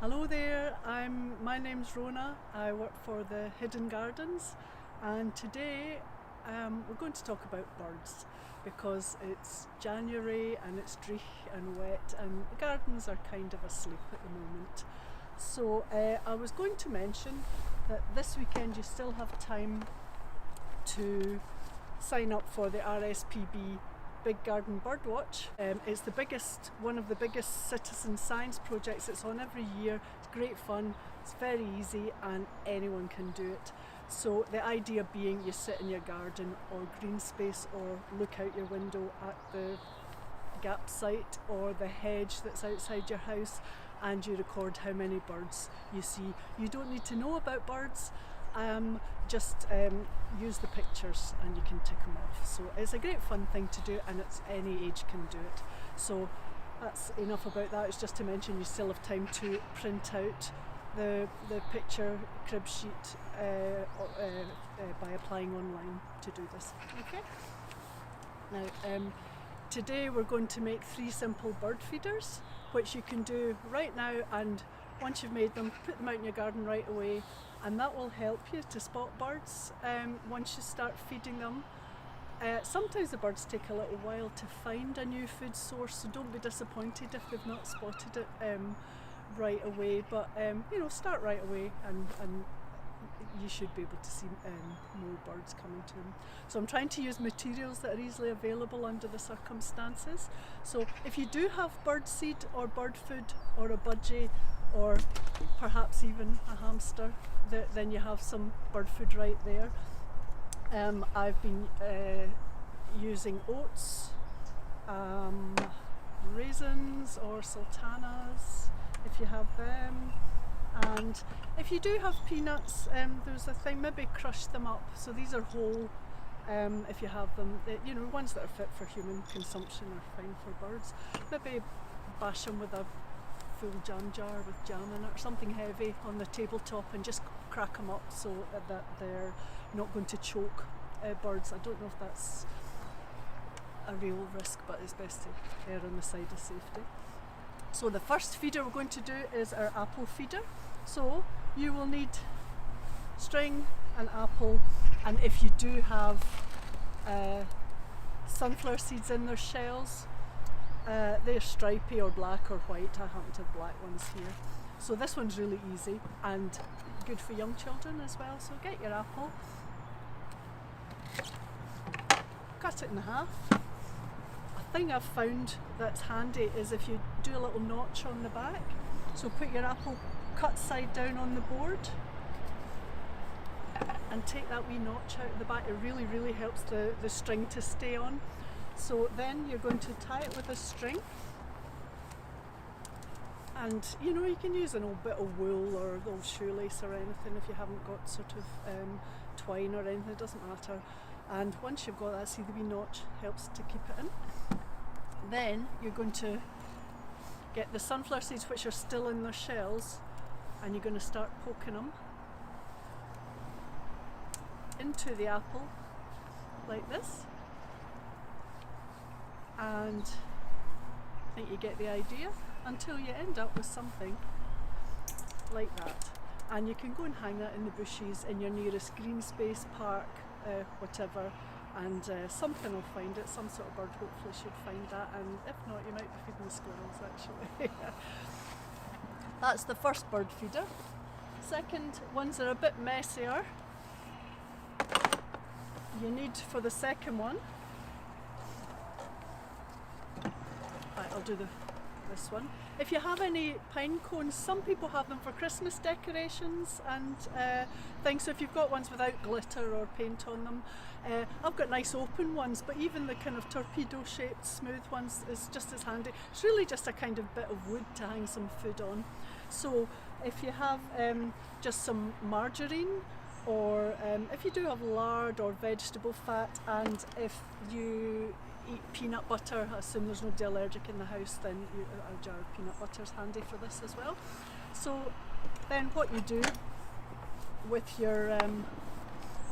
Hello there, my name's Rona. I work for the Hidden Gardens, and today we're going to talk about birds because it's January and it's dreich and wet and the gardens are kind of asleep at the moment. So I was going to mention that this weekend you still have time to sign up for the RSPB Big Garden Birdwatch. It's one of the biggest citizen science projects. It's on every year. It's great fun. It's very easy and anyone can do it. So the idea being you sit in your garden or green space or look out your window at the gap site or the hedge that's outside your house and you record how many birds you see. You don't need to know about birds. Just use the pictures and you can tick them off. So it's a great fun thing to do and it's any age can do it. So that's enough about that. It's just to mention you still have time to print out the picture crib sheet by applying online to do this. Okay. Now today we're going to make 3 simple bird feeders which you can do right now, and once you've made them, put them out in your garden right away, and that will help you to spot birds once you start feeding them. Sometimes the birds take a little while to find a new food source, so don't be disappointed if they've not spotted it right away, but start right away and you should be able to see more birds coming to them. So I'm trying to use materials that are easily available under the circumstances. So if you do have bird seed or bird food or a budgie or perhaps even a hamster, then you have some bird food right there. I've been using oats, raisins or sultanas if you have them. And if you do have peanuts, there's a thing, maybe crush them up. So these are whole, if you have them, ones that are fit for human consumption are fine for birds. Maybe bash them with a full jam jar with jam in it or something heavy on the tabletop and just crack them up so that they're not going to choke birds. I don't know if that's a real risk, but it's best to err on the side of safety. So the first feeder we're going to do is our apple feeder. So you will need string, an apple, and if you do have sunflower seeds in their shells, they're stripy or black or white. I happen to have black ones here. So this one's really easy and good for young children as well. So get your apple, cut it in half. A thing I've found that's handy is if you do a little notch on the back. So put your apple cut side down on the board and take that wee notch out of the back. It really helps the string to stay on. So then you're going to tie it with a string, and you can use an old bit of wool or old shoelace or anything if you haven't got sort of twine or anything, it doesn't matter. And once you've got that, see the wee notch helps to keep it in. Then you're going to get the sunflower seeds which are still in their shells and you're going to start poking them into the apple like this, and I think you get the idea, until you end up with something like that. And you can go and hang that in the bushes in your nearest green space, park, whatever, and something will find it. Some sort of bird hopefully should find that, and if not, you might be feeding the squirrels actually. That's the first bird feeder. Second ones are a bit messier. You need, for the second one, right, I'll do this one. If you have any pine cones, some people have them for Christmas decorations and things, so if you've got ones without glitter or paint on them, I've got nice open ones, but even the kind of torpedo shaped smooth ones is just as handy. It's really just a kind of bit of wood to hang some food on. So if you have just some margarine, or if you do have lard or vegetable fat, and if you eat peanut butter, I assume there's nobody allergic in the house, then a jar of peanut butter is handy for this as well. So then what you do with your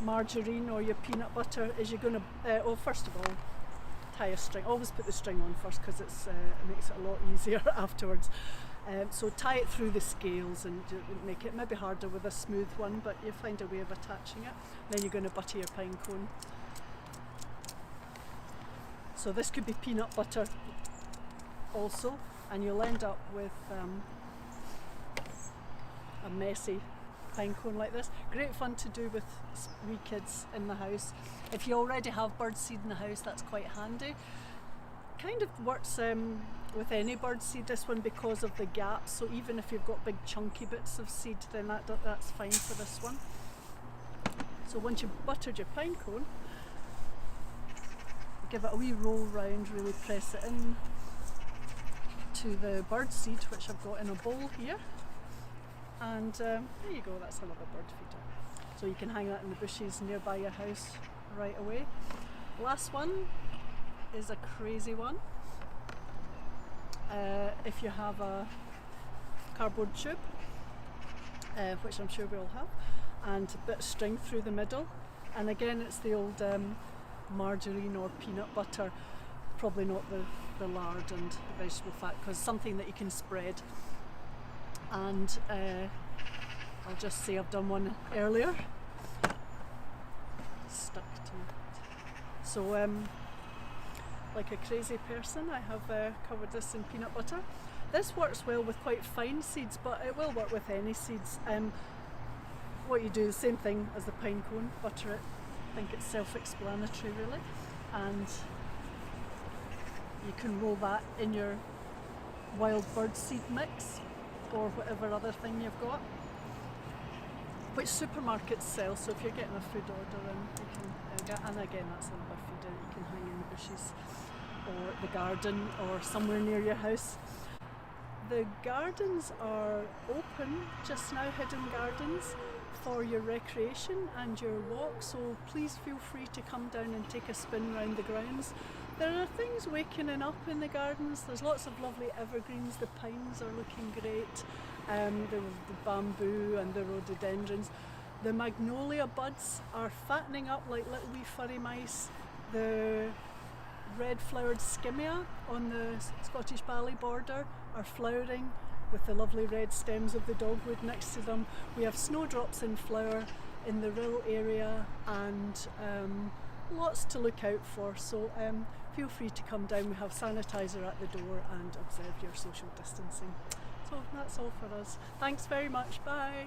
margarine or your peanut butter is you're going to, first of all, tie a string. Always put the string on first because it makes it a lot easier afterwards. So tie it through the scales and make it maybe harder with a smooth one, but you find a way of attaching it. Then you're going to butter your pine cone. So this could be peanut butter also, and you'll end up with a messy pine cone like this. Great fun to do with wee kids in the house. If you already have birdseed in the house, that's quite handy. Kind of works with any birdseed, this one, because of the gaps. So even if you've got big chunky bits of seed, then that's fine for this one. So once you've buttered your pine cone, give it a wee roll round, really press it in to the birdseed, which I've got in a bowl here. And there you go, that's another bird feeder. So you can hang that in the bushes nearby your house right away. Last one is a crazy one. If you have a cardboard tube, which I'm sure we all have, and a bit of string through the middle, and again it's the old margarine or peanut butter, probably not the lard and vegetable fat, because something that you can spread. And I'll just say I've done one earlier, stuck to it. So like a crazy person, I have covered this in peanut butter. This works well with quite fine seeds, but it will work with any seeds. What you do, the same thing as the pine cone, butter it. I think it's self-explanatory really, and you can roll that in your wild bird seed mix or whatever other thing you've got, which supermarkets sell. So if you're getting a food order in, you can get, and again that's another feeder that you can hang in the bushes or the garden or somewhere near your house. The gardens are open just now, hidden gardens, for your recreation and your walk, so please feel free to come down and take a spin around the grounds. There are things wakening up in the gardens. There's lots of lovely evergreens. The pines are looking great, the bamboo and the rhododendrons. The magnolia buds are fattening up like little wee furry mice. The red flowered skimmia on the Scottish Bally border are flowering with the lovely red stems of the dogwood next to them. We have snowdrops in flower in the Rill area, and lots to look out for. So feel free to come down. We have sanitizer at the door and observe your social distancing. So that's all for us. Thanks very much. Bye.